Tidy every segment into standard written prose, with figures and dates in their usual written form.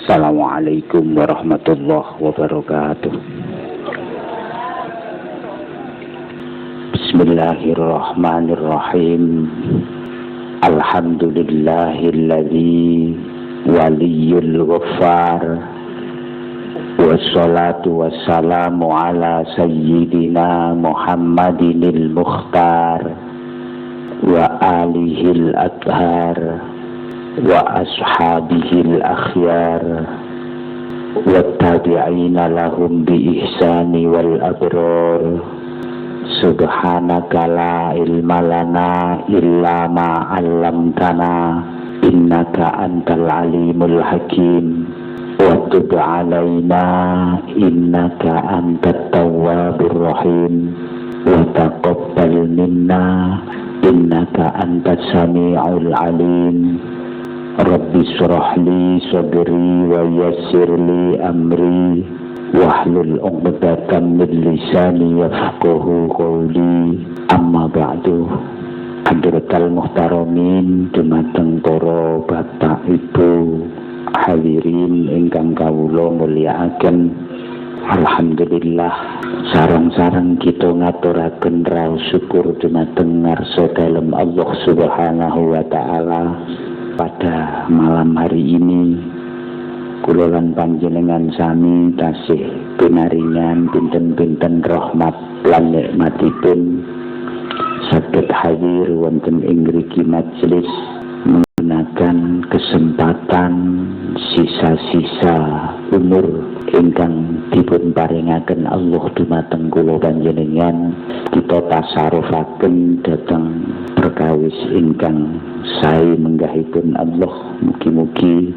Assalamualaikum warahmatullahi wabarakatuh. Bismillahirrahmanirrahim. Alhamdulillahilladzi waliyul ghaffar. Wassalatu wassalamu ala sayyidina Muhammadinil mukhtar wa alihil adhar wa ashabihil akhyar wa tabi'ina lahum bi ihsani wal abrar. Subhanaka la ilma lana illa ma 'allamtana innaka antal alimul hakim wa tub 'alaina innaka antat tawwabur rahim wa taqabbal minna innaka antas sami'ul alim. Rabbi shrah li sadri wa yassir li amri wahlul 'uqdatam min lisani yafqahu qawli. Amma ba'du. Hadratal muhtaramin dumateng para bapak ibu hadirin ingkang kawula mulyakaken. Alhamdulillah sareng-sareng kita ngaturaken raos syukur dumateng ngarsa dalem Allah Subhanahu wa taala. Pada malam hari ini kula lan panjenengan sami tasih pinaringan pinten-pinten rahmat lan nikmatipun saged hadir wonten ing mriki majelis menggunakan kesempatan sisa-sisa umur ingkang dipun paringaken Allah dumateng kula panjenengan, kita tasarufaken dhateng perkawis ingkang sae menggahipun Allah. Mugi-mugi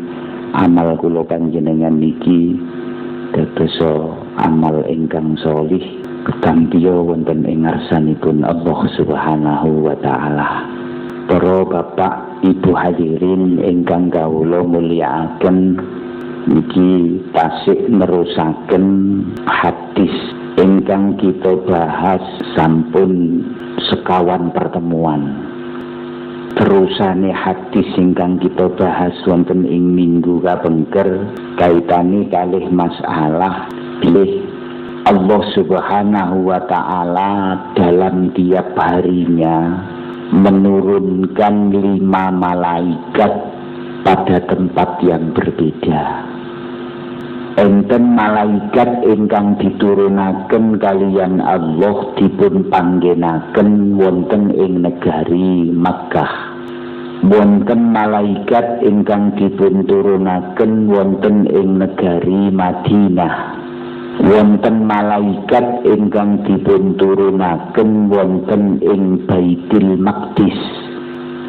amal kula panjenengan niki dadosa amal ingkang sholih ketampiya wonten ing ngarsanipun Allah Subhanahu wa taala. Para bapak ibu hadirin ingkang kawula mulyakaken, niki tasih nerusaken hadis ingkang kita bahas sampun sekawan pertemuan. Terusane hadis ingkang kita bahas wonten ing minggu kapengker kaitane kalih masalah bilih Allah Subhanahu wa taala dalam tiap harinya menurunkan 5 malaikat pada tempat yang berbeda. Enten malaikat ingkang diturunaken kaliyan Allah dipun panggenaken wonten ing negari Makkah. Wonten malaikat ingkang dipun turunaken wonten ing negari Madinah. Wonten malaikat ingkang dipun turunaken wonten ing Baitul Maqdis.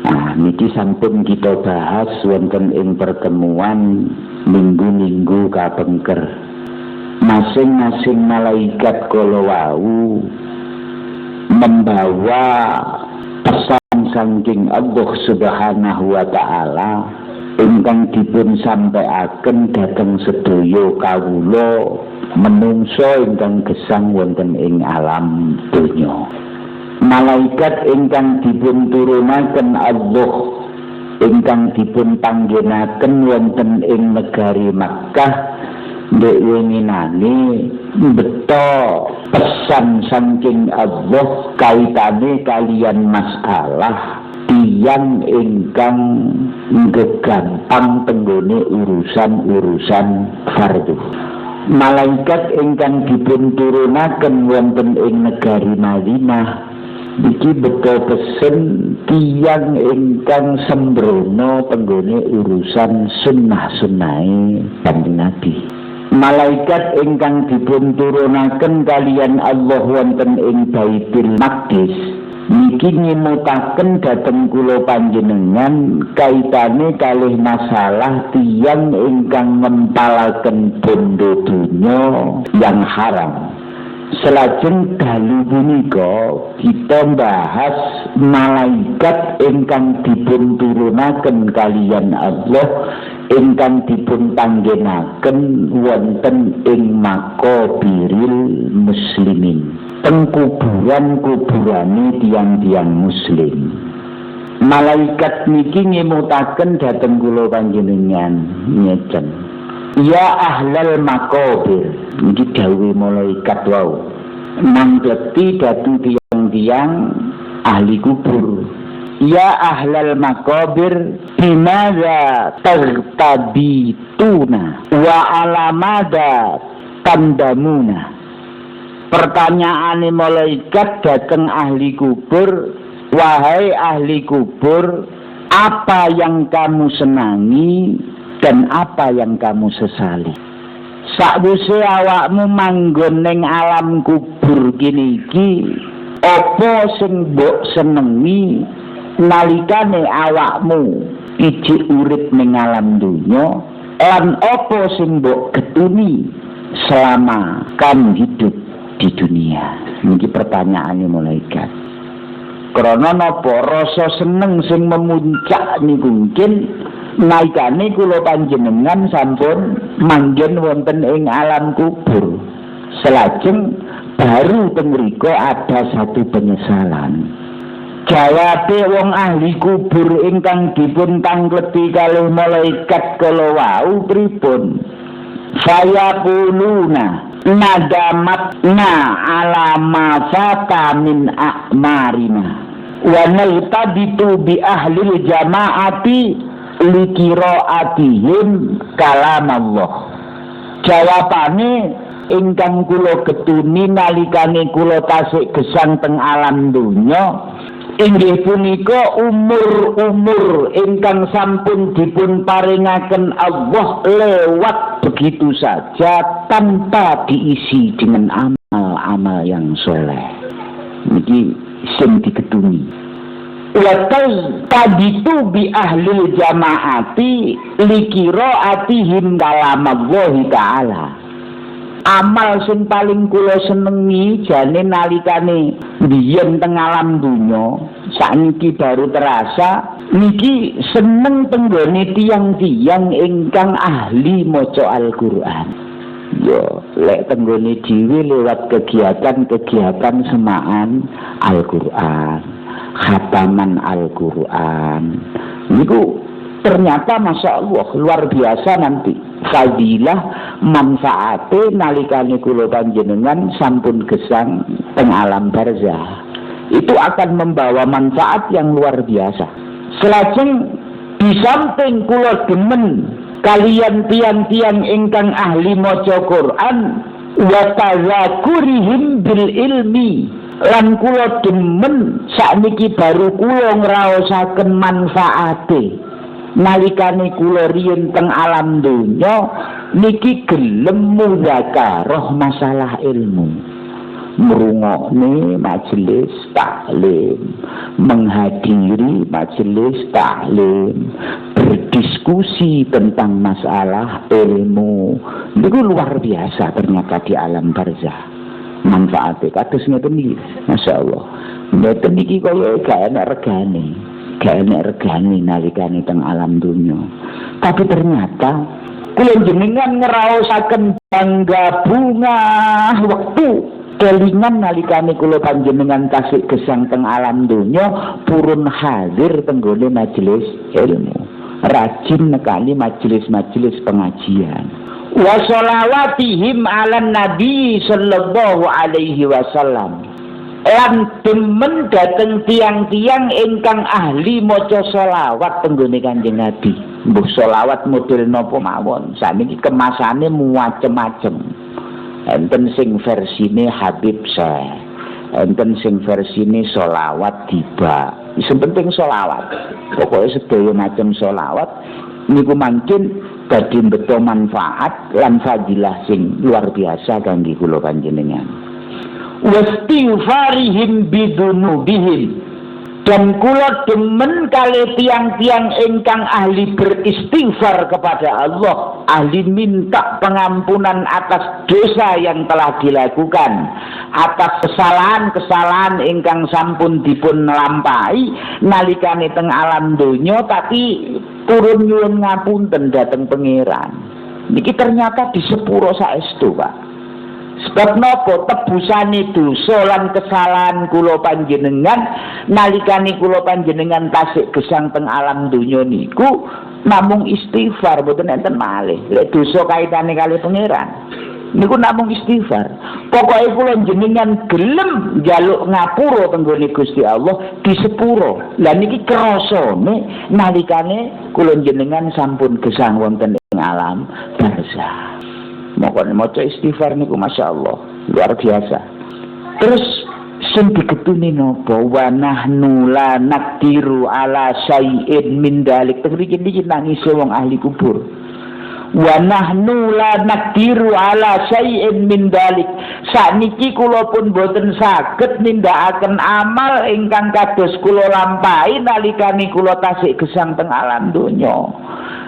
Nah, niki sampun kita bahas wonten ing pertemuan minggu-minggu kapengker. Masing-masing malaikat kala wau membawa pesan saking Allah Subhanahu wa taala ingkang dipun sampaiaken dhateng sedaya kawula menungso ingkang gesang wonten ing alam donya. Malaikat ingkang dipun turunaken Allah ingkang dipun panggenaken wonten ing negari Makkah ndek winginane beto pesan saking Allah kaitane kalian masalah tiyang ingkang gegampang tenggone urusan-urusan fardhu. Malaikat ingkang dipun turunaken wonten ing negari Madinah iki beto pesen tiyang ingkang sembrono tenggone urusan sunnah-sunnahe Kanjeng Nabi. Malaikat ingkang dipun turunaken kaliyan Allah wonten ing Baitul Maqdis niki nyimutaken dhateng kula panjenengan kaitane kalih masalah tiyang ingkang ngempalaken bondo donya yang haram. Selajeng dalu punika kita bahas malaikat ingkang dipun turunaken kaliyan Allah ingkang dipun panggenaken wonten ing makobiril muslimin, kuburan-kuburane tiang-tiang muslim. Malaikat niki ngemutaken dhateng kula panjenengan ngeten. Ya ahlal makobir, ini dawuh malaikat wau, mangleti datu tiang-tiang ahli kubur. Ya ahlal makobir, bimaza tertabituna wa alamada tandamuna. Pertanyaan malaikat datang ahli kubur, wahai ahli kubur, apa yang kamu senangi dan apa yang kamu sesali? Sakwise awakmu manggon ning alam kubur kene iki, apa sing mbok senengi nalikane awakmu ijik urip ning alam dunya, lan apa sing mbok getuni selama kamu hidup di dunia? Ini pertanyaannya malaikat. Karena napa rasa seneng sing memuncak niku mungkin naikane kula panjenengan sampun manggen wonten ing alam kubur. Selajeng baru tengriku ada satu penyesalan. Jawabe wong ahli kubur ingkang dipun tangleti kalih malaikat kala wau pripun? Fayaquluna nadamatna ala ma fata min a'marina wa naltabitu bi ahli jama'ati likiraatihim kalam Allah. Jawabane ingkang kula getuni nalikane kula tasik gesang teng alam dunya inggih punika umur-umur ingkang sampun dipun paringaken Allah lewat begitu saja tanpa diisi dengan amal-amal yang soleh. Niki sing digetuni. Watal tabitu bi ahli jamaati likiraatihim kalam Allah Ta'ala. Amal sing paling kula senengi jane nalikane biyen teng alam dunya, sakniki baru terasa niki seneng tenggone tiang-tiang ingkang ahli maca Al-Qur'an. Yo lek tenggone dhewe lewat kegiatan-kegiatan semaan Al-Qur'an, khataman Al-Qur'an. Niku ternyata Masya Allah luar biasa nanti fadilah manfaate nalikane kula panjenengan sampun gesang teng alam barzah. Itu akan membawa manfaat yang luar biasa. Selajeng di samping kula demen kalian tiang-tiang ingkang ahli maca Quran wa tazakurihim bil ilmi, lan kula demen sakniki baru kula ngraosaken manfaate nalikane kula riyen teng alam donya niki gelem mudzakarah masalah ilmu, merungokne majelis taklim, menghadiri majelis taklim, berdiskusi tentang masalah ilmu. Niku luar biasa ternyata di alam barzah. Manfaate kados ngeten iki. Masyaallah. Mboten iki kaya gak enak regane. Gak enak regane nalikane teng alam dunya. Tapi ternyata kula jenengan ngraosaken bangga bunga wektu kelingan nalikane kula panjenengan tasik gesang teng alam dunya purun hadir tenggone majelis ilmu, rajin nekani majelis-majelis pengajian. Wa sholawatihim ala nabi sallallahu alaihi wasallam, lan demen dateng tiang-tiang ingkang ahli maca sholawat tenggone Kanjeng Nabi. Mbuh sholawat model napa mawon, sakniki kemasane macem-macem. Enten sing versine Habib Syekh, enten sing versine sholawat tiba. Sing penting sholawat. Pokoke sedaya macam sholawat niku mangkin badhe mbeta manfaat lan fadilah sing luar biasa kangge kula panjenengan. Wastighfarihim bidunubihim, dan kula demen kali tiang-tiang ingkang ahli beristighfar kepada Allah, ahli minta pengampunan atas dosa yang telah dilakukan, atas kesalahan-kesalahan ingkang sampun dipun lampahi nalikane teng alam donya, tapi turun nyuwun ngapunten dhateng pangeran. Niki ternyata di sepuro saestu, Pak. Sebab napa tebusane dosa lan kesalahan kula panjenengan nalikane kula panjenengan tasik gesang teng alam donya niku namung istighfar mboten enten malih. Lek dosa kaitane kali pangeran niku namung istighfar. Pokoke kula jenengan gelem njaluk ngapura tenggone Gusti Allah di sepuro. Lah niki krasane nalikane kula jenengan sampun gesang wonten ing alam barzah. Monggo maca istighfar niku masyaallah luar biasa. Terus sing digetuni napa? Wa nahnu la naqdiru ala syai'in min dalik. Mriki niki nangis wong ahli kubur. Wa nahnu la naqdiru ala syai'in min dalik. Sakniki kula pun boten saged nindakaken amal ingkang kados kula lampahi nalikane kula tasik gesang teng alam donya.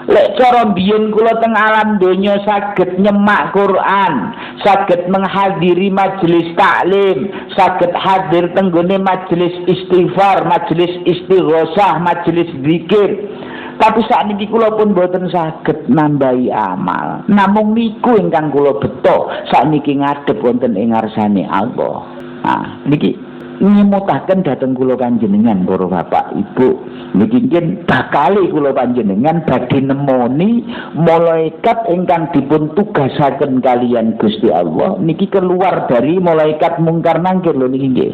Lek cara biyen kula teng alam donya saged nyemak Quran, saged menghadiri majelis taklim, saged hadir tenggone majelis istighfar, majelis istighosah, majelis zikir. Tapi sakniki kula pun boten saged nambahi amal. Namung niku ingkang kula beto sakniki ngadhep wonten ing ngarsane Allah. Nah, niki nyemutaken dhateng kula panjenengan para bapak ibu. Niki nggih bakale kula panjenengan badhe nemoni malaikat ingkang dipun tugasaken kalian Gusti Allah niki keluar dari malaikat mungkar nangkir lho niki nggih.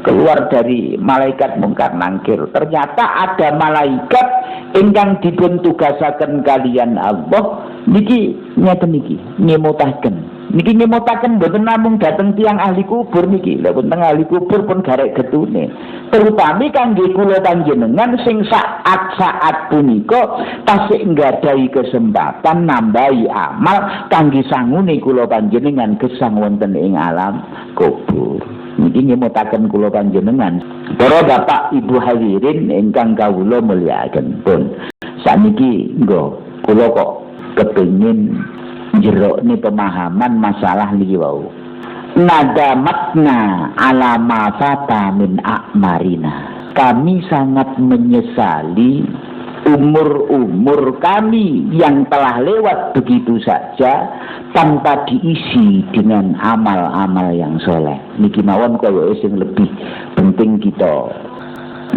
Keluar dari malaikat mungkar nangkir. Ternyata ada malaikat ingkang dipun tugasaken kalian Allah niki ngeten niki nyemutaken. Niki nyemutaken mboten namung dhateng tiyang ahli kubur niki. Lha wonten ahli kubur pun garek getune. Terutami kangge kula panjenengan sing saat-saat punika tasih nggadahi kesempatan nambahi amal kangge sangune kula panjenengan gesang wonten ing alam kubur. Niki nyemutaken kula panjenengan para bapak ibu hadirin ingkang kawula mulyakaken pun. Sakniki nggo kula kok kepengin jerokne pemahaman masalah niki wau. Nadamatna ala ma fata min a'marina. Kami sangat menyesali umur-umur kami yang telah lewat begitu saja tanpa diisi dengan amal-amal yang soleh. Niki mawon kaya sing lebih penting kita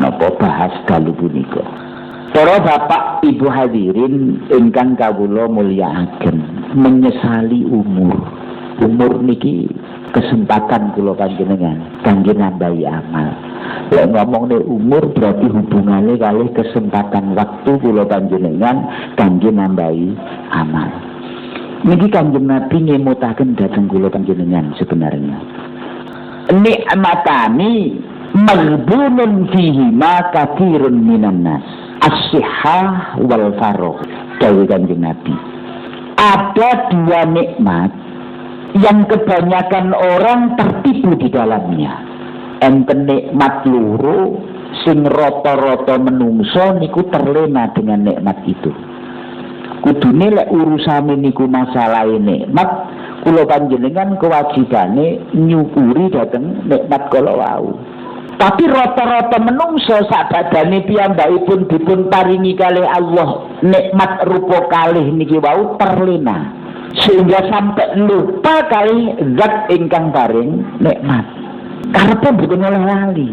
napa bahas dalu punika. Para bapak ibu hadirin ingkang kawula mulyakaken, menyesali umur niki kesempatan kula panjenengan kangge nambahi amal. Lek ngomongne umur berarti hubungannya kalih kesempatan waktu kula panjenengan kangge nambahi amal. Niki Kanjeng Nabi nyemutaken dhateng kula panjenengan sebenarnya. Nikmatani maghbunun fihi ma katsirun minan nas. As-sihah wal faragh. Dawuh Kanjeng Nabi. Ada dua nikmat yang kebanyakan orang tertipu di dalamnya. Enten nikmat loro sing rata-rata menungso niku terlena dengan nikmat itu. Kudune lek urusane niku masalah nikmat, kula panjenengan kewajibane nyukuri dhateng nikmat kala wau. Tapi rata-rata menungso sakbadane piyambakipun dipun paringi kalih Allah nikmat rupa kalih niki wau terlena sehingga sampai lupa kali zat ingkang paring nikmat. Karepe mboten oleh lali.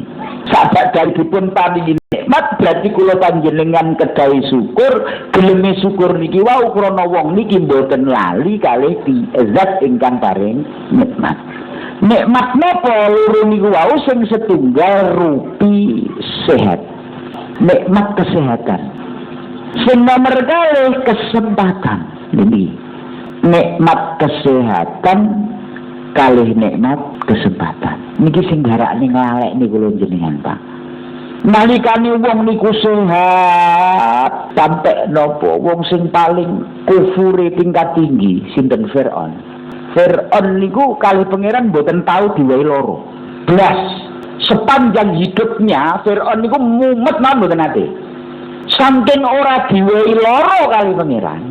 Sakbadane dipun paringi nikmat berarti kula panjenengan kedahi syukur, geleme syukur niki wau krana wong niki mboten lali kalih zat ingkang paring nikmat. Nikmat napa loro niku wau sing setunggal rupi sehat. Nikmat kesehatan. Sing nomor kalih kesempatan. Niki nikmat kesehatan kalih nikmat kesempatan. Niki sing garakne nglalekne kula jenengan, Pak. Nalikane wong niku sehat sampai napa wong sing paling kufure tingkat tinggi sinten Fir'aun. Fir'aun niku kali pangeran mboten tahu diwehi loro. Blas sepanjang hidupnya Fir'aun niku mumet mawon mboten nate. Saking ora diwehi loro kali pangeran.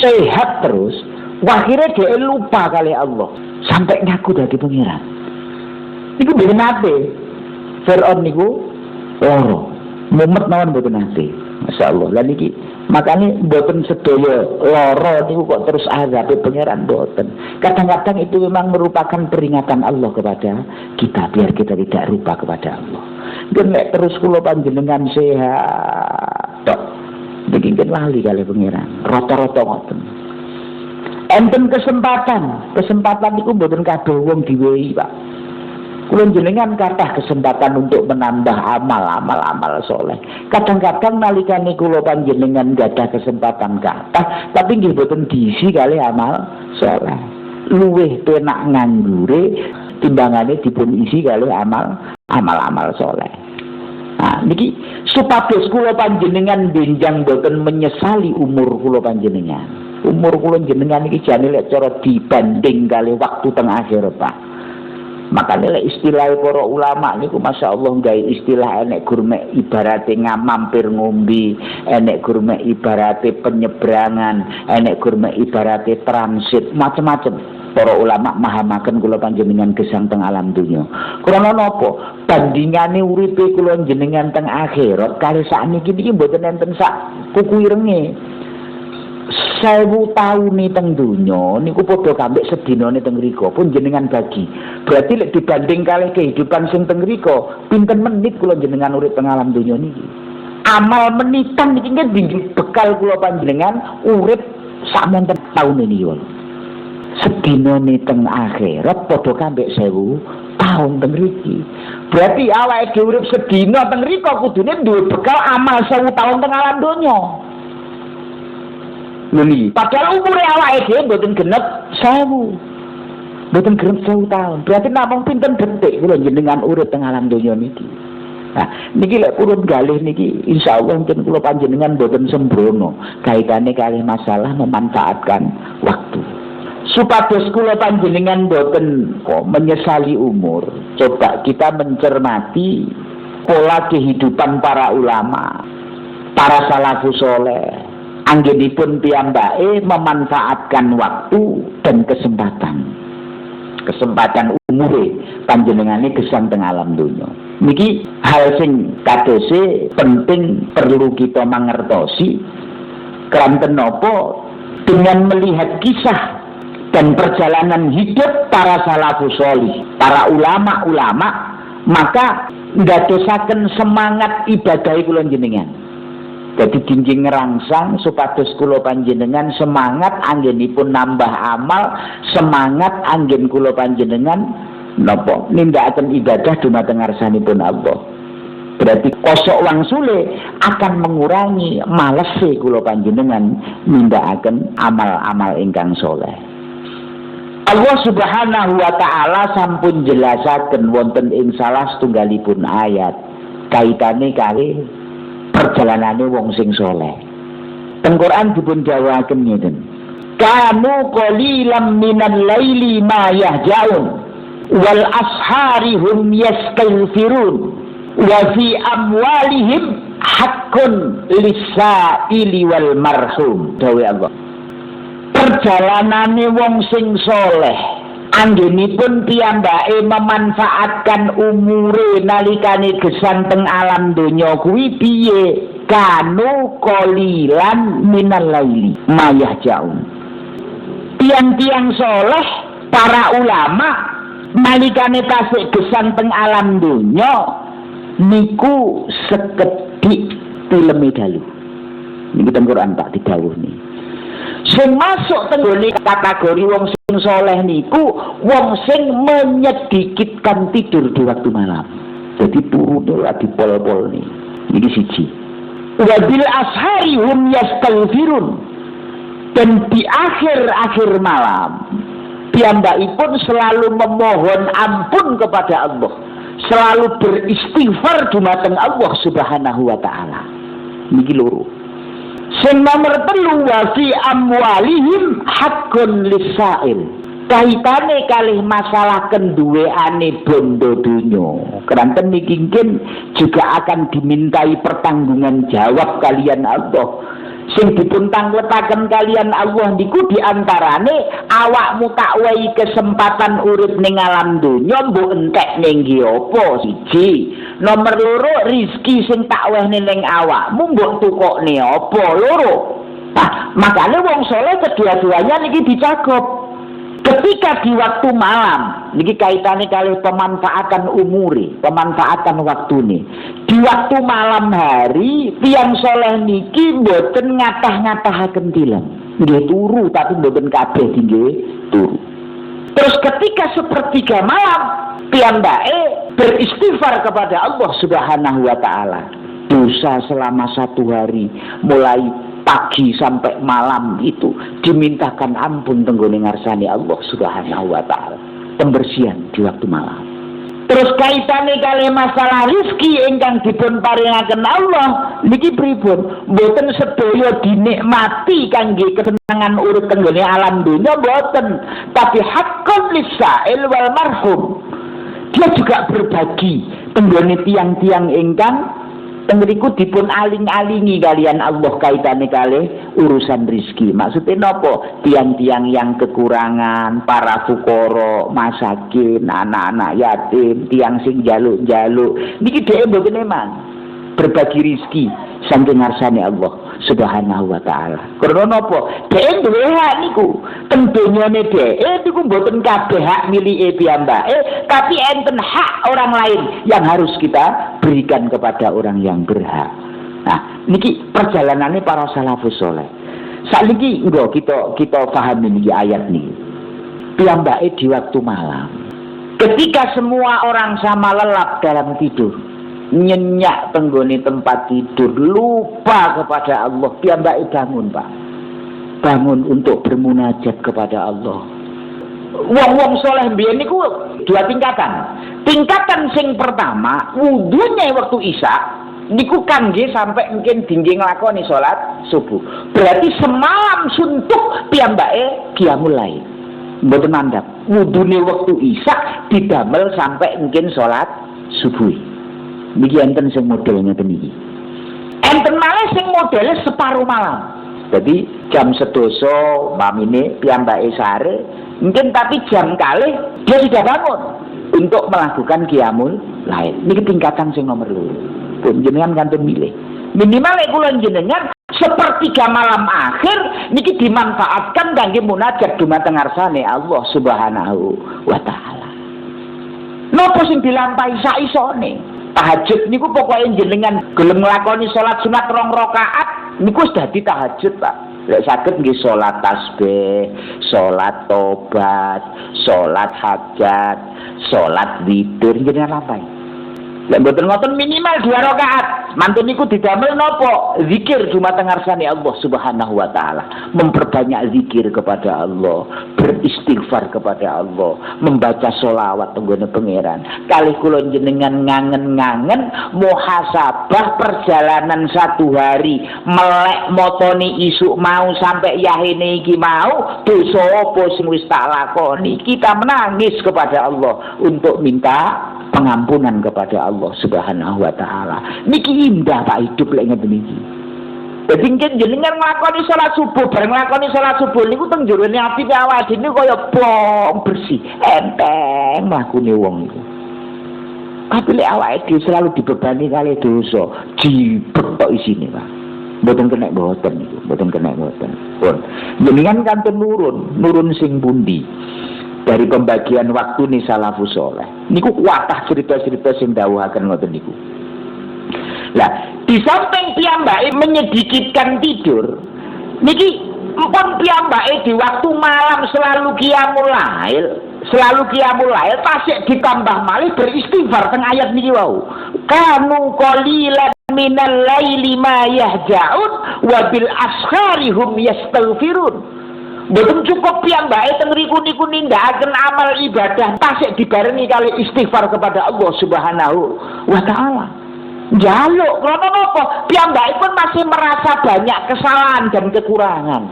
Sehat terus, akhirnya dia lupa kali Allah sampai ngaku dadi pangeran. Niku mboten nate. Fir'aun niku loro. Mumet mawon mboten nate. Masyaallah. Lah niki makanya mboten sedaya lara niku kok terus azabe pangeran mboten. Kadang-kadang itu memang merupakan peringatan Allah kepada kita biar kita tidak lupa kepada Allah. Nek terus kula panjenengan sehat tok Niki kan lali kali pengiran. Rata-rata ngoten. Enten kesempatan niku mboten kabeh wong diwehi, Pak. Kula jenengan kathah kesempatan untuk menambah amal soleh. Kadang-kadang nalikane kula panjenengan gadah kesempatan kathah, tapi nggih boten diisi kali amal soleh. Luwih penak nganggure timbangane dipun isi kali amal soleh. Nah, niki supados kula panjenengan benjang boten menyesali umur kula panjenengan. Umur kula jenengan iki jane lek cara dibanding kali waktu teng akhir, Pak. Makanya istilah para ulama niku masya Allah gawe istilah enek gurme ibarate ngamampir ngombe, enek gurme ibarate penyeberangan, enek gurme ibarate transit, macam-macam. Para ulama mahamaken kula panjenengan gesang teng alam dunya. Krana napa? Bandingane uripe kula jenengan teng akhirat kali sakniki niki mboten enten sak kuku irenge. 1000 tahun nih teng dunya niku padha kambek sedinane teng mriku pun jenengan bagi. Berarti lek dibanding kali kehidupan sing teng mriku, pinten menit kula jenengan urip teng alam dunya niki. Amal menitan niki nggih bekal kula panjenengan urip samonten taun niki wae. Sedinane teng akhirat padha kambek 1000 tahun teng mriki. Berarti awake dhewe urip sedina teng mriku kudune duwe bekal amal 1000 tahun teng alam dunya. Niki, padahal umure awake dhewe mboten genep 1000. Mboten genep 1000 tahun. Berarti namung pinten detik kula jenengan urip teng alam donya niki. Nah, niki lek purun galih niki insyaallah mungkin kula panjenengan mboten sembrono kaitane kali masalah memanfaatkan waktu. Supados kula panjenengan mboten menyesali umur. Coba kita mencermati pola kehidupan para ulama, para salafus saleh. Anggenipun piyambake memanfaatkan waktu dan kesempatan umure panjenengane gesang teng alam dunya. Niki hal sing kadose penting perlu kita mangertosi keranten napa dengan melihat kisah dan perjalanan hidup para salafus sholih, para ulama-ulama, maka ndadosaken semangat ibadah kula jenengan. Jadi dinjing ngerangsang supados kula panjenengan semangat anggenipun nambah amal, semangat anggen kula panjenengan napa nindakaken ibadah dumateng ngarsanipun Allah. Berarti kosok wangsule akan mengurangi malese kula panjenengan nindakaken amal-amal ingkang saleh. Allah Subhanahu wa taala sampun jelasaken wonten ing salah setunggalipun ayat kaitane kali perjalanane wong sing soleh. Teng Quran dipun dawaken ngeten. Kanu qalilan minal laili ma yahjaun wal ashari hum yastaghfirun wa fi amwalihim haqqun lis-sa'ili wal marhum. Dawe Allah. Perjalanane wong sing soleh anggenipun piyambake memanfaatkan umure nalikane gesang teng alam donya kuwi piye? Kanu qalilan minal laili mayah jaun. Tiang-tiang soleh para ulama nalikane tasik gesang teng alam donya niku sekedhik tileme dalu. Niki teng Quran tak didhawuhi. Sing masuk tenggone kategori wong sing soleh niku wong sing menyedikitkan tidur di waktu malam. Jadi turune lagi pol-pol nih. Ini siji. Wabil ashari hum yastaghfirun. Dan di akhir-akhir malam piyambakipun selalu memohon ampun kepada Allah, selalu beristighfar dumateng Allah Subhanahu wa taala. Niki loro. Sing nomor 3 wa fi amwalihim haqqun lis-sa'il. Kaitane kalih masalah kenduweane bondo dunyo. Keranten niki juga akan dimintai pertanggungan jawab kalian Allah. Sing dipun tangletaken kalian Allah niku diantarane awakmu tak wehi kesempatan urip ning alam donya mbok entek ning nggih apa siji. Nomor 2 rezeki sing tak wehne ning awakmu mbok tukokne apa loro. Nah, makane wong saleh kedua-duanya niki dicakup. Ketika di waktu malam, niki kaitannya kali pemanfaatan umuri, pemanfaatan waktu nih. Di waktu malam hari, tiyang soleh niki mboten ngatah-ngatahaken tilang. Nggih turu tapi mboten kabeh nggih turu. Terus ketika sepertiga malam, piyambake beristighfar kepada Allah Subhanahu wa taala. Dosa selama 1 hari, mulai pagi sampai malam itu dimintakan ampun tenggone ngarsane Allah Subhanahu wa taala. Pembersihan di waktu malam. Terus kaitane kali masalah rezeki ingkang dipun paringaken Allah niki pripun? Mboten sedaya dinikmati kangge kesenangan urip tenggone alam dunya mboten, tapi haqqan lisail wal marhum. Dia juga berbagi tenggone tiang-tiang ingkang tengeriku dipun aling-alingi kalian Allah kaitane kali urusan rizki. Maksudnya nopo? Tiang-tiang yang kekurangan, para fukoro, masakin, anak-anak yatim, tiang sing jaluk-jaluk. Niki dhewe mboten emang berbagi rizki saking ngarsane Allah Subhanahu wa taala. Karena nopo? Dhewe duwe hak niku. Teng donyane dhewe niku mboten kabeh hak milike piyambake, tapi enten hak orang lain yang harus kita berikan kepada orang yang berhak. Nah, niki perjalanannya para salafus saleh. Saiki nggo kita pahami niki ayat niki. Piyambake di waktu malam. Ketika semua orang sama lelap dalam tidur, nyenyak tenggone tempat tidur, lupa kepada Allah, piyambake bangun, Pak. Bangun untuk bermunajat kepada Allah. Wong-wong soleh mbiyen niku 2 tingkatan. Tingkatan sing pertama, wudunya waktu isya niku kangge sampai mungkin dingge nglakoni salat subuh. Berarti semalam suntuk piyambake qiyamul lail. Mboten mandhap. Wudune waktu isya didamel sampai mungkin salat subuh. Niki enten sing model ngeten niki. Enten malih sing modele separuh malam. Jadi jam 12 mamine piyambake sare, mungkin tapi jam kalih dia sudah bangun untuk melakukan qiyamul lail. Niki tingkatan sing nomor 2. Pun jenengan kantun milih. Minimal kula jenengan sepertiga malam akhir niki dimanfaatkan kangge munajat dumateng ngarsane Allah Subhanahu wa taala. Napa sing dilampahi sak isone? Tahajud niku pokoknya jenengan gelem nglakoni salat sunat 2 rakaat niku wis dadi tahajud, Pak. Lek saged nggih salat tasbih, salat tobat, salat hajat, salat witir jenengan lampahi. Lek mboten ngoten minimal 2 rakaat. Mantun niku didamel napa? Zikir dumateng ngarsane Allah Subhanahu wa taala. Memperbanyak zikir kepada Allah, beristighfar kepada Allah, membaca sholawat tenggone pangeran. Kalih kula jenengan ngangen-ngangen muhasabah perjalanan 1 hari, melek motoni isuk mau sampai yahene iki mau, dosa apa sing wis tak lakoni. Kita menangis kepada Allah untuk minta pengampunan kepada Allah Subhanahu wa taala. Niki indah Pak hidup lek ngeten iki. Dadi ngen jenengan nglakoni salat subuh, bareng nglakoni salat subuh niku teng jerone ati awake dhewe kaya plong bersih, enteng mlakune wong iku. Tapi lek awake dhewe selalu dibebani kali dosa, jibet tok isine, Pak. Mboten kena mboten niku, mboten kena mboten. Pun jenengan kantun nurun sing pundi? Dari pembagian waktu nih salafus saleh. Niku kuatah cerita-cerita sing dawuhaken ngoten niku. Lah, di samping piyambake menyedikitkan tidur, niki empun piyambake di waktu malam selalu qiyamul lail, tasik ditambah malih beristighfar teng ayat niki wau. Kanu qalilan minal laili ma yahja'un wa bil ashari hum yastaghfirun. Mboten cukup piyambake teng riku niku nindakaken amal ibadah tasik dibarengi kali istighfar kepada Allah Subhanahu wa taala. Njaluk krana napa? Piyambake pun masih merasa banyak kesalahan dan kekurangan.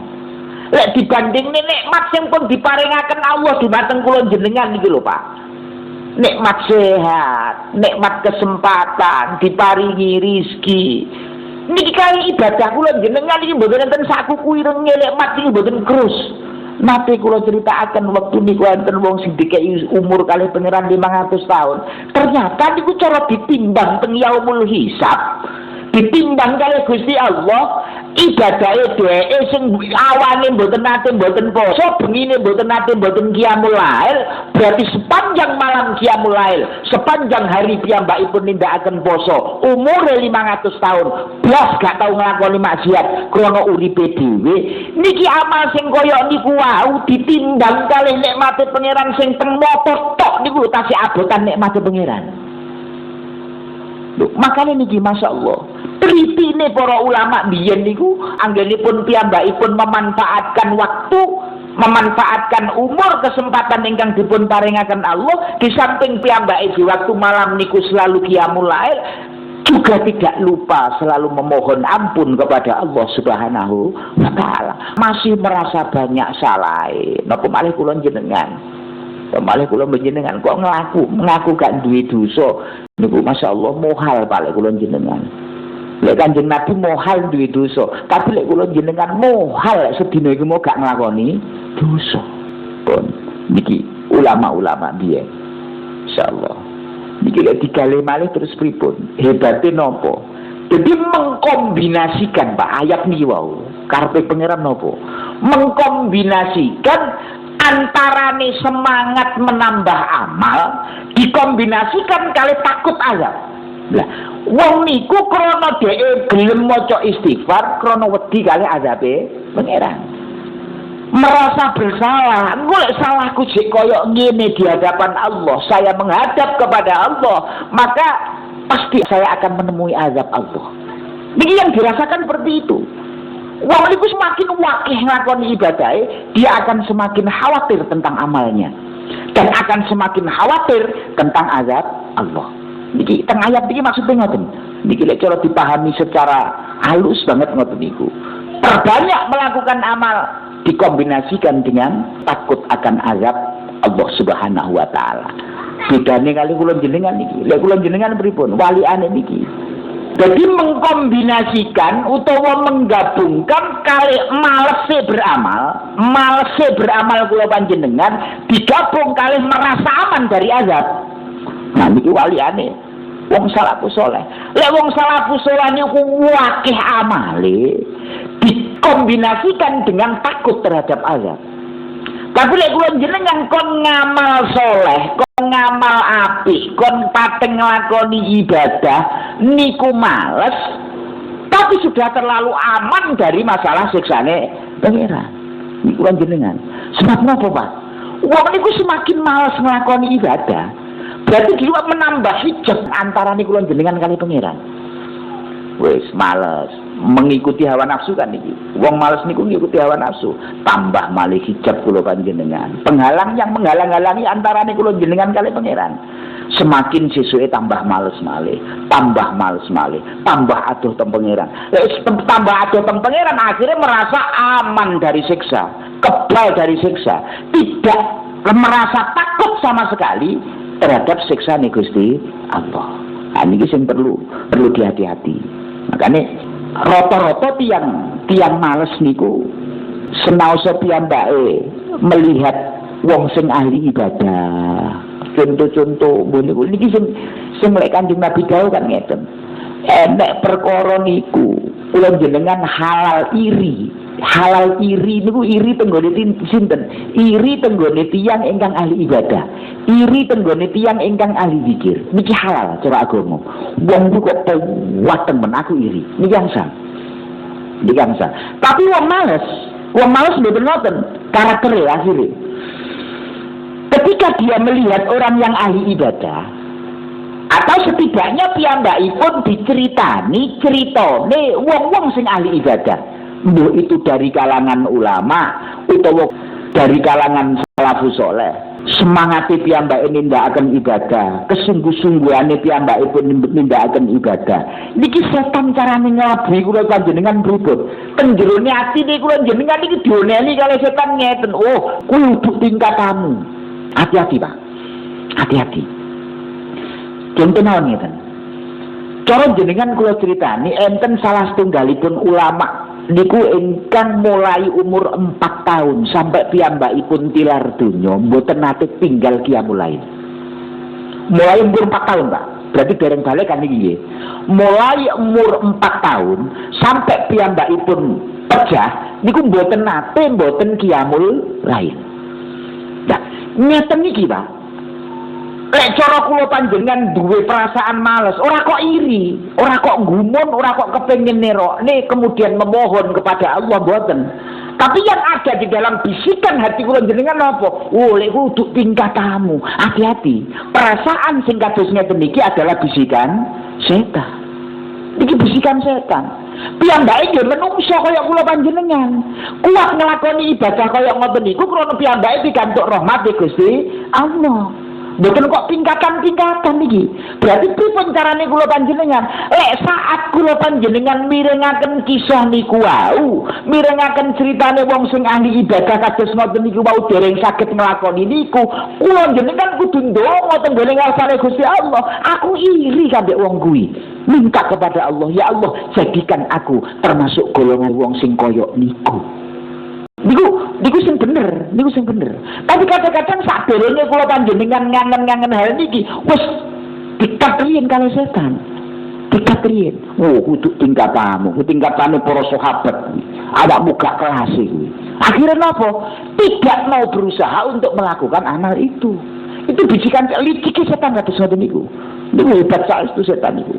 Lek dibanding nikmat sing pun diparingaken Allah dumateng kula jenengan niki lho, Pak. Nikmat sehat, nikmat kesempatan, diparingi rizki. Niki kali ibadah kula jenengan iki mboten enten sakuku irenge nikmat iki mboten krus. Nate kula critakaken wektu niku enten wong sing dikei umur kalih pangeran 500 tahun. Ternyata niku cara ditimbang teng yaumul hisab. ditimbang kali Gusti Allah ibadahe dheweke sing awane mboten nate mboten poso, bengine mboten nate mboten qiyamul lail, berarti sepanjang malam qiyamul lail, sepanjang hari piyambakipun nindakaken poso, umure 500 tahun, blas gak tau nglakoni maksiat krana uripe dhewe. Niki amal sing kaya niku wau ditimbang kali nikmate pangeran sing teng moto tok niku tasih abotan nikmate pangeran. Makanya niki Masya Allah telitine para ulama biyen niku anggenipun piyambakipun memanfaatkan waktu, memanfaatkan umur, kesempatan ingkang dipun paringaken Allah, di samping piyambake di waktu malam niku selalu qiyamul lail, juga tidak lupa selalu memohon ampun kepada Allah Subhanahu wa taala. Masih merasa banyak salah napa malih kula jenengan, malih kula jenengan kok ngaku gak duwe dosa niku Masya Allah mohal palek kula jenengan. Lek Kanjeng Nabi mohal duwe dosa, tapi lek kula jenengan mohal sedina iki mau gak nglakoni dosa. Pun niki ulama-ulama biyen insyaallah niki lek digale malih terus pripun hebate napa. Jadi mengkombinasikan Pak ayat niki wau karepe pangeran napa, mengkombinasikan antarane semangat menambah amal dikombinasikan kali takut azab. Lah wong niku krana dhek gelem maca istighfar krana wedi kali azabe pangeran, merasa bersalah. Golek salahku jek koyo ngene di hadapan Allah, saya menghadap kepada Allah, maka pasti saya akan menemui azab Allah. Ini yang dirasakan seperti itu. Wong niku semakin wakih nglakoni ibadah, dia akan semakin khawatir tentang amalnya dan akan semakin khawatir tentang azab Allah. Niki teng ayat iki maksudnya ngoten. Niki lek cara dipahami secara halus banget ngoten niku. Perbanyak melakukan amal dikombinasikan dengan takut akan azab Allah Subhanahu wa taala. Bedane kali kula jenengan niki. Lek kula jenengan pripun? Waliane niki. Jadi mengkombinasikan utawa menggabungkan kali malese beramal kula panjenengan digabung kali merasa aman dari azab. Nah niki waliane wong salafus saleh. Lek wong salafus saleh niku wakih amale dikombinasikan dengan takut terhadap azab. Tapi lek kula jenengan kon ngamal soleh, kon ngamal apik, kon pateng nglakoni ibadah niku males, tapi sudah terlalu aman dari masalah siksane pangeran. Niku kula jenengan. Sebab napa, Pak? Wong niku semakin males nglakoni ibadah, berarti dia menambah hijab antara niku kula jenengan kali pangeran. Wis males mengikuti hawa nafsu kan niki. Wong males niku ngikuti hawa nafsu, tambah malih hijab kula panjenengan. Penghalang yang menghalang-halangi antara niku kula jenengan kali pangeran. Semakin sesuke tambah males malih, tambah males malih, tambah adoh teng pangeran. Tambah adoh teng pangeran akhirnya merasa aman dari siksa, kebal dari siksa, tidak merasa takut sama sekali terhadap siksa Gusti Allah. Nah, ini yang perlu dihati-hati. Makanya rata-rata tiang males niku senaosa piyambake melihat wong sing ahli ibadah. Contoh-contoh niku niki sing lek Kanjeng Nabi dawuh kan ngeten. Enek perkara niku kula jenengan halal iri. Halal iri niku iri tenggone sinten? Iri tenggone tiyang ingkang ahli ibadah. Iri tenggone tiyang ingkang ahli zikir. Niki halal cara agama. Wong niku kok wateng men aku iri. Niki angsa. Niki angsa. Tapi wong males mboten ngoten karaktere akhire. Ketika dia melihat orang yang ahli ibadah, atau setidaknya piyambakipun diceritani ceritane wong-wong sing ahli ibadah, mbok itu dari kalangan ulama utawa dari kalangan salafus saleh, semangate piyambake nindakaken ibadah, kesungguh-sungguhane piyambakipun nindakaken ibadah. Niki setan carane nglabuhi kula panjenengan pripun? Teng jerone ati kula jenengan iki dioneni kali setan ngeten. Oh, kuwi uduk tingkatamu. Hati-hati, Pak. Hati-hati. Contoh naon ngeten. Cara jenengan kula critani enten salah setunggalipun ulama niku ingkang mulai umur 4 tahun sampai piyambakipun tilar donya mboten nate tinggal qiyamul lail. Mulai umur 4 tahun, Pak. Berarti dereng balik kan iki. Mulai umur 4 tahun sampai piyambakipun pejah niku mboten nate mboten qiyamul lail. Nah, ngeten iki, Pak. Lek cara kula panjenengan duwe perasaan males, ora kok iri, ora kok gumun, ora kok kepengin nerokne kemudian memohon kepada Allah mboten. Tapi yang ada di dalam bisikan hati kula jenengan apa? Oh, lek kudu tingkatamu. Hati-hati. Perasaan sing kados ngeten iki adalah bisikan setan. Iki bisikan setan. Piyambake nggih menungso kaya kula panjenengan. Kuat nglakoni ibadah kaya ngoten niku krana piyambake pikantuk rahmat Gusti Allah. Mboten kok tingkatan-tingkatan iki. Berarti pripun carane kula panjenengan? Lek saat kula panjenengan mirengaken kisah niku wau, mirengaken critane wong sing ahli ibadah kados ngoten niku wau dereng saged nglakoni niku, kula jenengan kudu ndonga tenggene ngarsane Gusti Allah. Aku iri kambek wong kuwi. Minta kepada Allah, ya Allah, jadikan aku termasuk golongan wong sing koyok niku. Niku sing bener. Tapi kadang-kadang sakderenge kula panjenengan ngangen-ngangen hal niki, wis dikatriyen karo setan. Dikatriyen. Oh, kudu tingkatamu, tingkatane para sahabat. Ada buka kelas iki. Akhirnya napa? Tidak mau berusaha untuk melakukan amal itu. Itu bisikan licik setan kados ngoten niku. Niku hebat saestu setan niku.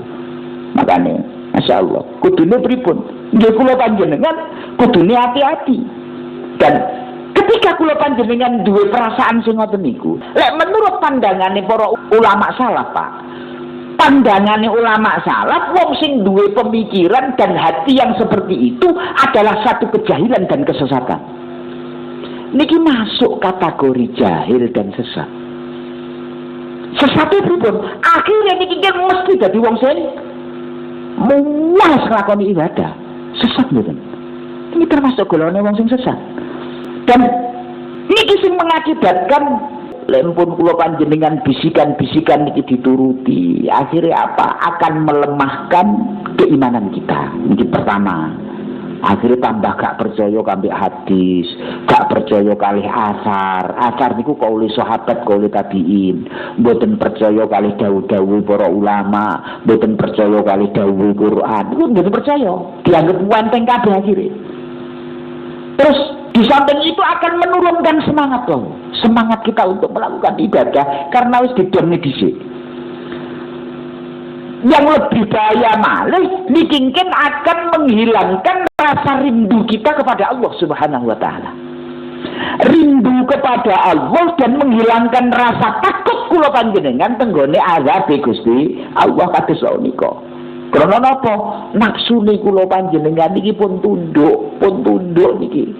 Makane, Masya Allah, kudune pripun? Nggih kula panjenengan kudune hati-hati. Dan ketika kula panjenengan duwe perasaan sing ngoten niku, lek menurut pandangane para ulama salaf, Pak. Pandangane ulama salaf, wong sing duwe pemikiran dan hati yang seperti itu adalah satu kejahilan dan kesesatan. Niki masuk kategori jahil dan sesat. Sesatnya pripun? Akhirnya niki kan mesti dadi wong sing muas nglakoni ibadah. Sesat mboten? Ini termasuk golongan wong sing sesat. Dan niki sing mengakibatkan lempun kula panjenengan bisikan-bisikan niki dituruti, akhirnya apa? Akan melemahkan keimanan kita. Niki pertama. Akhirnya tambah gak percaya kambek hadis, gak percaya kalih asar. Asar niku kauli sahabat, kauli tabiin. Mboten percaya kalih dawuh-dawuh para ulama, mboten percaya kalih dawuh Quran. Niku mboten percaya. Dianggap wanteng kabeh akhirnya. Terus di samping itu akan menurunkan semangat loh. Semangat kita untuk melakukan ibadah karena wis didone dhisik. Yang lebih bahaya malih niki akan menghilangkan rasa rindu kita kepada Allah Subhanahu wa taala. Rindu kepada Allah dan menghilangkan rasa takut kula panjenengan tenggone azab Gusti Allah kados menika. Karena napa? Nafsune kula panjenengan niki pun tunduk niki.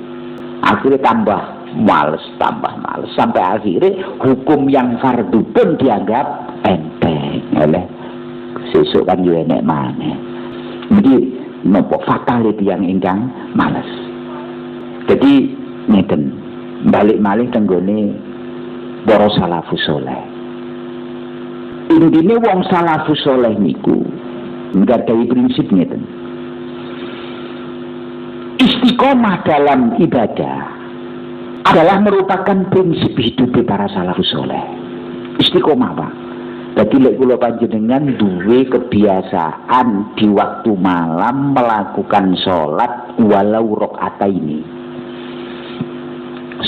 Akhirnya tambah males sampai akhirnya hukum yang fardu pun dianggap enteng oleh sesuk kan yo enek maneh. Jadi nopo fatality yang ingkang males. Jadi ngeten balik malih tenggone para salafus saleh. Intine wong salafus saleh niku nggadhahi prinsip ngeten. Istiqomah dalam ibadah adalah merupakan prinsip hidup para salafus saleh. Istiqomah, Pak. Jadi lek kula panjenengan duwe kebiasaan di waktu malam melakukan sholat walau rakaataini.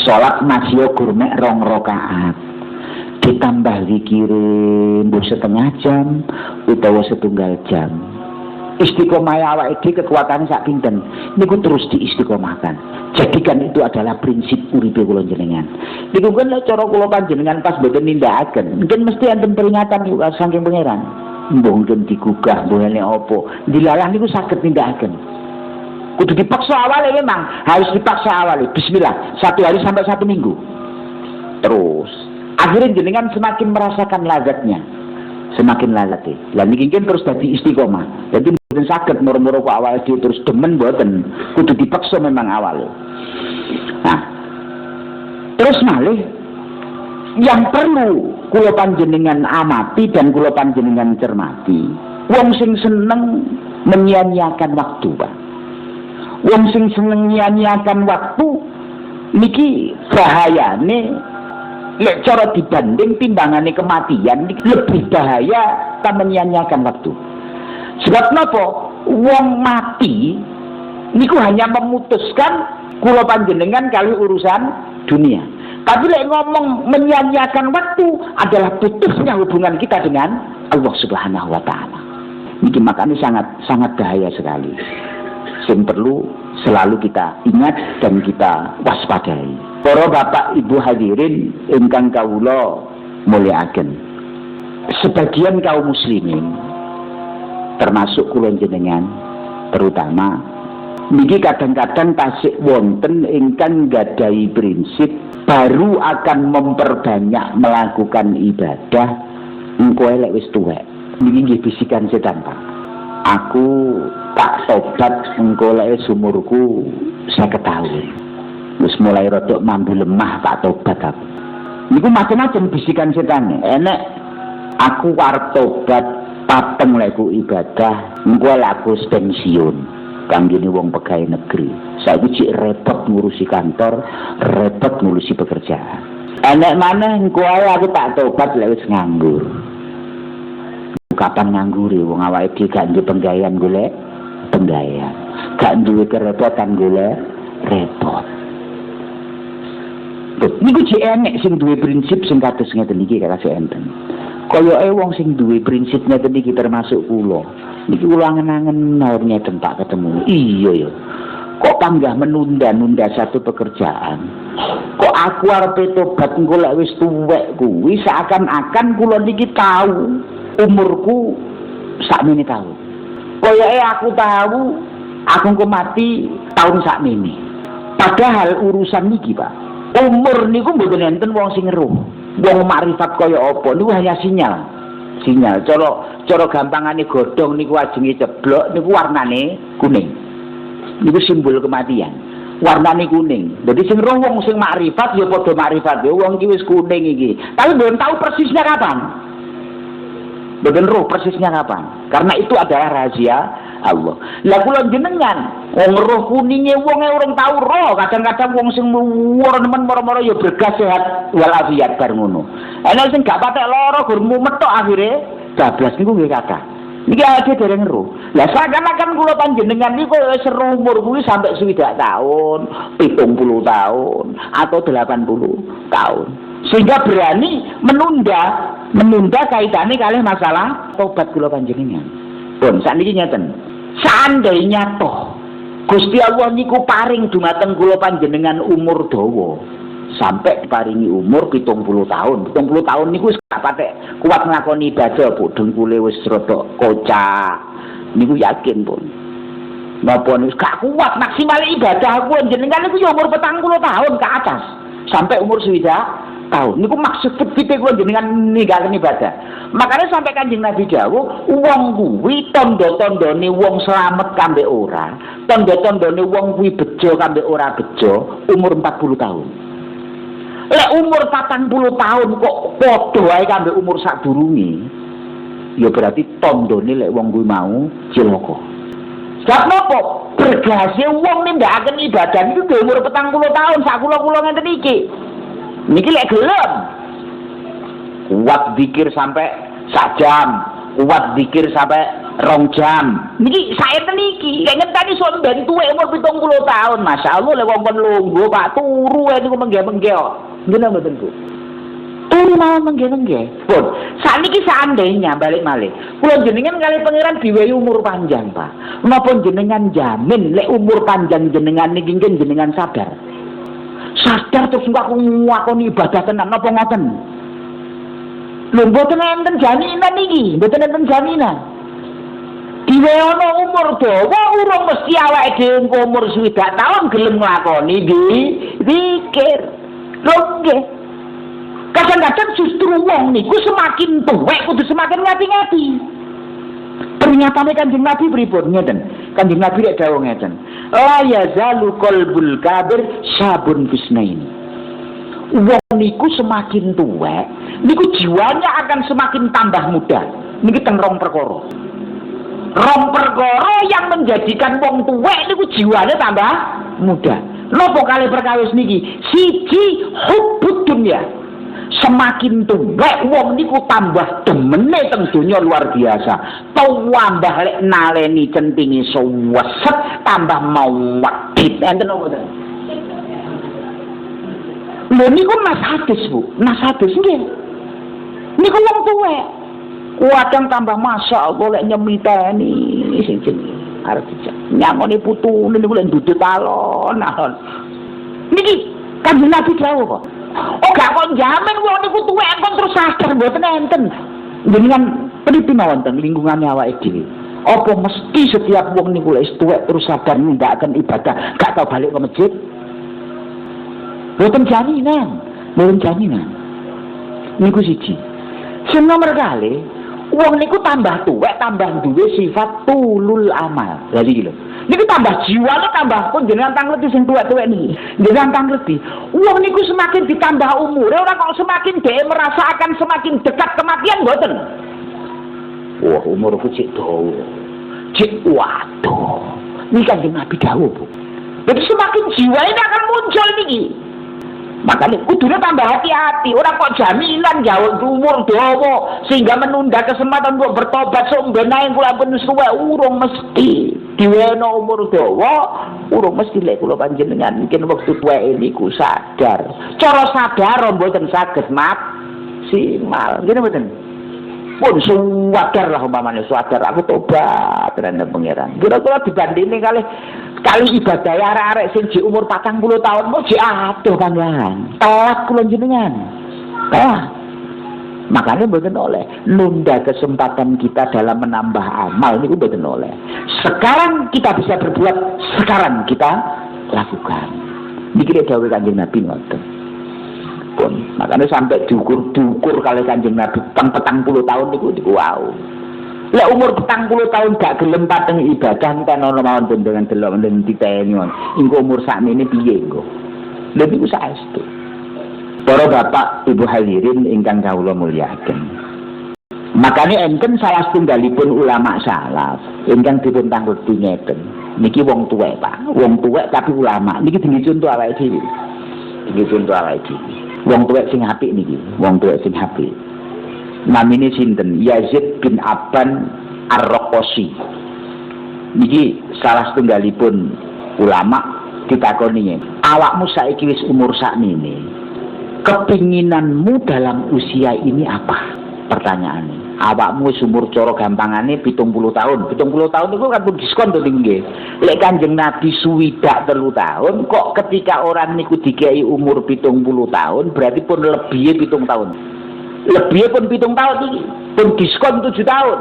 Sholat masih gurmek 2 rakaat. Ditambah zikire mbuh setengah jam utawa setunggal jam. Istiqomah awake dhewe kekuatane sak pinten. Niku terus diistiqomahkan. Jadikan itu adalah prinsip uripe kula jenengan. Niku kan cara kula panjenengan pas boten nindakaken. Mungkin mesti enten peringatan juga saking pangeran. Mbah mungkin digugah, mbah ene apa. Dilalah niku saged nindakaken. Kudu dipaksa awale memang, harus dipaksa awale. Bismillah, 1 hari sampai 1 minggu. Terus akhirnya jenengan semakin merasakan lazatnya. Semakin lalati. Lah niki terus dadi istiqomah. Jadi mboten saged moro-moro kok awal dhewe terus demen mboten. Kudu dipaksa memang awal. Nah, terus malih yang perlu kula panjenengan amati dan kula panjenengan cermati. Wong sing seneng menyia-nyiakan waktu, Pak. Wong sing seneng menyia-nyiakan waktu niki bahayane Lek cara dibanding timbangane kematian lebih bahaya kan menyanyiakan waktu. Sebab napa? Wong mati niku hanya memutuskan kula panjenengan kali urusan dunia. Tapi lek ngomong menyanyiakan waktu adalah putusnya hubungan kita dengan Allah Subhanahu wa taala. Niki makanya sangat bahaya sekali. Sing perlu selalu kita ingat dan kita waspadai. Para bapak ibu hadirin ingkang kawula mulyakaken. Sebagian kaum muslimin termasuk kula jenengan terutama niki kadang-kadang tasik wonten ingkang gadai prinsip baru akan memperbanyak melakukan ibadah engko elek wis tuwek. Niki nggih bisikan setan, Pak. Aku tak tobat engko elek umurku 50 tahun. Wis mulai rodok mambu lemah tak tobat aku. Niku macam-macam bisikan setan. Enek aku arep tobat pateng leku ibadah engko elek aku pensiun. Kanggene wong pegawai negeri. Saiki cik repot ngurusi kantor, repot ngurusi pekerjaan. Enek maneh engko ae aku tak tobat lek wis nganggur. Kapan nganggure wong awake dhewe gak duwe penggawean golek penggawean. Gak duwe kerepotan golek repot. Niku cik enek sing duwe prinsip sing kados ngeten iki kaya enten. Koyoke wong sing duwe prinsip ngeten iki termasuk kula. Niki kula angen-angen ngeten tak ketemu. Iya ya. Kok panggah menunda-nunda satu pekerjaan? Kok aku arep tobat engko lek wis tuwek kuwi seakan-akan kula niki tahu umurku sakmene tahun. Koyoke aku tahu aku engko mati tahun sakmene. Padahal urusan niki, Pak. Umur niku mboten enten wong sing ngeruh. Wong makrifat kaya apa niku hanya sinyal. Sinyal. Cara gampangane godhong niku ajenge ceblok niku warnane kuning. Niku simbol kematian. Warnane kuning. Jadi sing roh wong sing makrifat ya padha makrifat. Ya wong iki wis kuning iki. Tapi belum tahu persisnya kapan. Belum roh persisnya kapan. Karena itu adalah rahasia Allah. Lah kula jenengan wong roh kuninge wong urung tahu roh. Kadang-kadang wong sing luwur nemen moro-moro ya bergas sehat walafiat bar ngono. Ana sing gak patek lara gur mumet tok akhire bablas niku nggih kathah. Niki awake dereng roh. Lah seakan-akan kula panjenengan niku wis umur kuwi sampai 60 tahun, 70 tahun atau 80 tahun. Sehingga berani menunda kaitannya kalih masalah tobat kula panjenengan. Pun sakniki ngeten. Seandainya toh Gusti Allah niku paring dumateng kula panjenengan umur dawa sampai paringi umur 70 tahun. 70 tahun niku wis gak patek kuat nglakoni ibadah, bodhong kule wis rada kocak. Niku yakin pun. Napa niku gak kuat maksimal ibadah aku jenengan niku ya umur 40 tahun ke atas sampai umur 60 tahun. Niku maksud fikih kula jenengan ninggalken ibadah. Makanya sampai Kanjeng Nabi dawuh, wong kuwi tanda-tandane wong slamet kambek ora, tanda-tandane wong kuwi bejo kambek ora bejo umur 40 tahun. Lek umur 40 tahun kok padha wae kambek umur sadurunge, ya berarti tandane lek wong kuwi mau cilaka. Sebab napa? Bergase wong nindakaken ibadah niku ke umur 40 tahun, sak kula-kula ngenten iki. Niki lek gelem kuat zikir sampai 1 jam, kuat zikir sampai 2 jam. Niki saenten iki, lek ngenteni sok ben tuwek umur 70 tahun, masyaallah lek wong lungguh Pak turu niku mengge-mengge kok. Ngene mboten Bu. Turu mau mengge-mengge. Pun, sakniki seandainya balik malih, kula jenengan kali pangeran diwehi umur panjang, Pak. Menapa jenengan jamin lek umur panjang jenengan niki jenengan sadar? Sadar terus aku ngakoni ibadah tenan napa ngoten? Lho mboten enten jaminan iki, mboten enten jaminan. Diwe ana umur dawa urung mesti awake dhewe engko umur 60 tahun gelem nglakoni zikir. Lho nggih. Kadang-kadang justru wong niku semakin tuwek kudu semakin ngati-ngati. Pernyataane Kanjeng Nabi pripun ngeten? Kanjeng Nabi lek dawuh ngeten. La yazalu qalbul kabir sabun fisnaini. Wong niku semakin tuwek, niku jiwanya akan semakin tambah muda. Niki teng 2 perkara. 2 perkara yang menjadikan wong tuwek niku jiwane tambah muda. Napa kalih perkawis niki? Siji hubbud dunya. semakin tuwek wong niku tambah demene teng donya luar biasa. Tambah lek naleni centinge suweset tambah mau wedhit enten apa to? Lho niku nas hadis Bu, nas hadis nggih. Niku wong tuwek. Kadang tambah masya Allah lek nyemiteni sing jenenge arep dijak. Nyamone putune niku lek ndudut alon-alon. Niki Kanjeng Nabi dawuh kok. Oh gak kon jamin wong niku tuwek kon terus sadar mboten enten. Jenengan peneliti mawon teng lingkungane awake dhewe. Apa mesti setiap wong niku lek tuwek terus sadar nindakaken ibadah, gak tau balik ke masjid? Mboten jaminan, mboten jaminan. Niku siji. Sing nomor kali, wong niku tambah tuwek, tambah duwe sifat tulul amal. Lha iki lho. Niku tambah jiwane tambah pun jenengan tangleti sing tuwek-tuwek niki. Jenengan tangleti. Wong niku semakin ditambah umure ora kok semakin dhewe merasa akan semakin dekat kematian mboten. Wah, umurku cek dawa. Cek waduh. Niki Kanjeng Nabi dawuh, Bu. Jadi semakin jiwa ini akan muncul niki. Makanya kudune tambah hati-hati. Orang kok jaminan jauh umur dawa sehingga menunda kesempatan untuk bertobat sombenae kula pun suwe urung mesti. Diweno umur dawa urung mesti lek kula panjenengan mungkin wektu tuwek niku sadar. Cara sadar mboten saged maksimal. Ngene mboten. Pun suwadar lah umpamane sadar aku tobat tenan pangeran. Kira-kira dibandingin kali ibadah arek-arek sing di umur 40 tahun mau di aduh Kanjeng. Telat kula jenengan. Makanya mboten oleh nunda kesempatan kita dalam menambah amal niku mboten oleh. Sekarang kita bisa berbuat, sekarang kita lakukan. Niki dawuh Kanjeng Nabi ngoten. Pun makanya sampai diukur kali Kanjeng Nabi petang 40 tahun niku wow. Lek umur 40 tahun gak gelem pateng ibadah kan ono mawon dengan delok ning titeni mon. Engko umur sakmene piye engko? Lha niku saestu. Para bapak ibu hadirin ingkang kawula mulyakaken. Makanya enten salah setunggalipun ulama salaf ingkang dipun tanggeti ngeten. Niki wong tuwek, Pak. Wong tuwek tapi ulama. Niki dene contoh awake dhewe. Niki contoh awake dhewe. Wong tuwek sing apik niki, wong tuwek sing apik. Namine sinten? Yazid bin Abban Ar-Raqashi. Niki salah setunggalipun ulama ditakoni, awakmu saiki wis umur sakmene. Kepinginanmu dalam usia ini apa? Pertanyaannya. Awakmu wis umur cara gampangane 70 tahun. 70 tahun itu kan pun diskon to nggih. Lek Kanjeng Nabi suwidak 3 tahun, kok ketika orang niku dikei umur 70 tahun, berarti pun lebih 7 tahun. Lebih pun 7 tahun ini, pun diskon 7 tahun.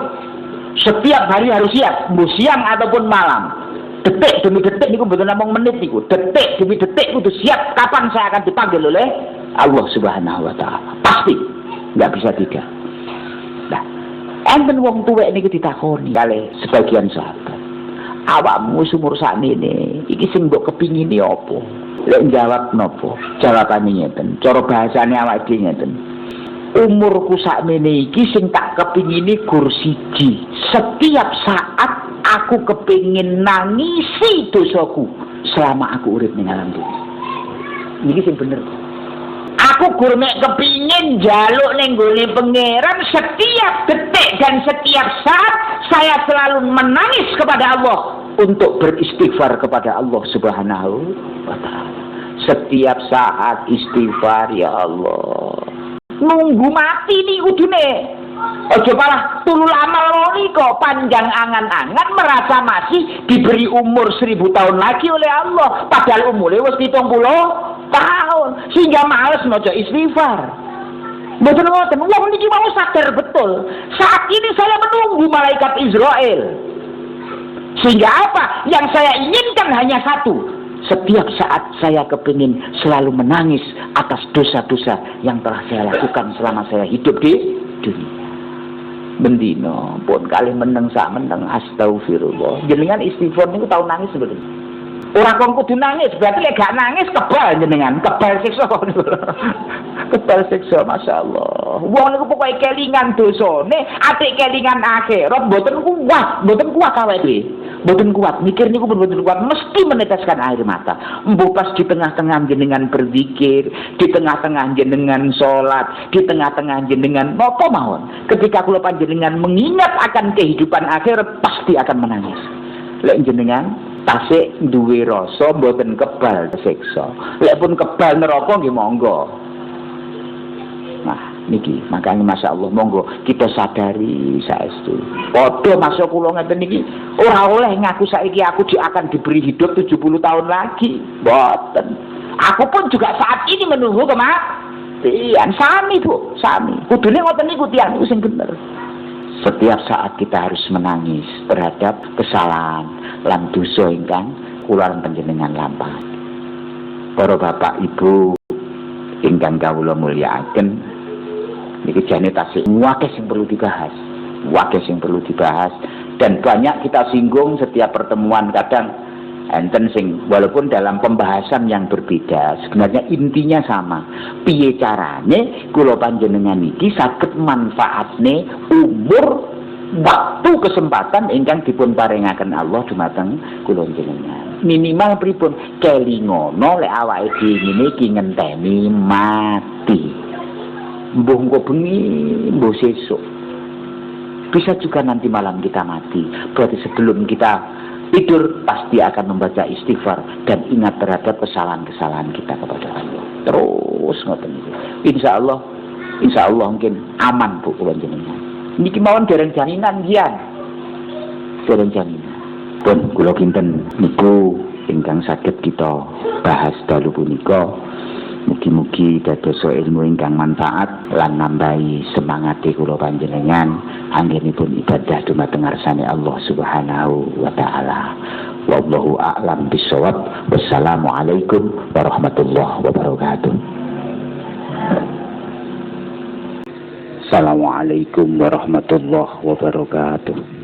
Setiap hari harus siap, mau siang ataupun malam. Detik demi detik niku mboten namung menit niku. Detik demi detik kudu siap kapan saya akan dipanggil oleh Allah Subhanahu wa taala. Pasti enggak bisa tidak. Nah, enten wong tuwek niku ditakoni kalih sebagian sahabat. Awakmu umur sakmene iki sing mbok kepingini apa? Lek jawab napa? Jawabane ngeten. Cara bahasane awake dhewe ngeten. Umurku sakmene iki sing tak kepingini gur siji. Setiap saat aku kepingin nangisi dosaku selama aku urip ning alam dunya. Niki sing bener. Aku gur mek kepingin njaluk ning gone pangeran setiap detik dan setiap saat saya selalu menangis kepada Allah untuk beristighfar kepada Allah Subhanahu wa taala. Setiap saat istighfar ya Allah. Nunggu mati nih kudune. Ojo malah tulul amal kok panjang angan-angan merasa masih diberi umur 1000 tahun lagi oleh Allah, padahal umurnya wis 70 tahun sehingga males maca istighfar. Mboten ngoten, wong niki mau sadar betul. Saat ini saya menunggu malaikat Israel. Sehingga apa? Yang saya inginkan hanya satu. Setiap saat saya kepingin selalu menangis atas dosa-dosa yang telah saya lakukan selama saya hidup di dunia. Bendino pun kali meneng sak meneng astagfirullah. Jenengan istighfar niku tau nangis mboten? Ora kon kudu nangis, berarti lek gak nangis kebal jenengan, kebal siksa. Kebal siksa masyaallah. Wong niku pokoke kelingan dosane, atik kelingan akhirat mboten kuat awake dhewe. Mboten kuat, mikir niku pun mboten kuat, mesti meneteskan air mata. Mbuh pas di tengah-tengah jenengan berzikir, di tengah-tengah jenengan sholat, di tengah-tengah jenengan apa mawon. Ketika kula panjenengan mengingat akan kehidupan akhir, pasti akan menangis. Lek jenengan tasik duwe rasa mboten kebal siksa. Lek pun kebal neraka nggih monggo. Nah, niki makanya masya Allah monggo kita sadari saestu. Padha masuk kula ngeten niki ora oleh ngaku saiki aku akan diberi hidup 70 tahun lagi. Mboten. Aku pun juga saat ini menunggu kematian. Sami Bu, sami. Kudune ngoten niku tiyang niku sing bener. Setiap saat kita harus menangis terhadap kesalahan lan dosa ingkang kula panjenengan lampahi. Para bapak ibu ingkang kawula mulyakaken, niki jane tasih akeh sing perlu dibahas. Akeh sing perlu dibahas dan banyak kita singgung setiap pertemuan. Kadang enten sing walaupun dalam pembahasan yang berbeda, sebenarnya intinya sama. Piye carane kula panjenengan iki saged manfaatne umur waktu kesempatan ingkang dipun paringaken Allah dumateng kula panjenengan. Minimal pripun kelingono lek awake dhewe ngene iki ngenteni mati. Mbuh engko bengi, mbuh sesuk. Bisa juga nanti malam kita mati. Berarti sebelum kita tidur pasti akan membaca istighfar dan ingat terhadap kesalahan-kesalahan kita kepada Allah. Terus ngoten niku. Insya Allah mungkin aman Bu kula jenengan. Niki mawon dereng jaminan gian. Dereng jaminan. Pun kula kinten niku ingkang saged kita bahas dalu punika. Mugi-mugi dados ilmu ingkang manfaat lan nambahi semangat kula panjenengan anggenipun ibadah dumateng ngarsane Allah Subhanahu wa taala. Wallahu a'lam bishawab. Wassalamualaikum warahmatullahi wabarakatuh. Assalamualaikum warahmatullahi wabarakatuh.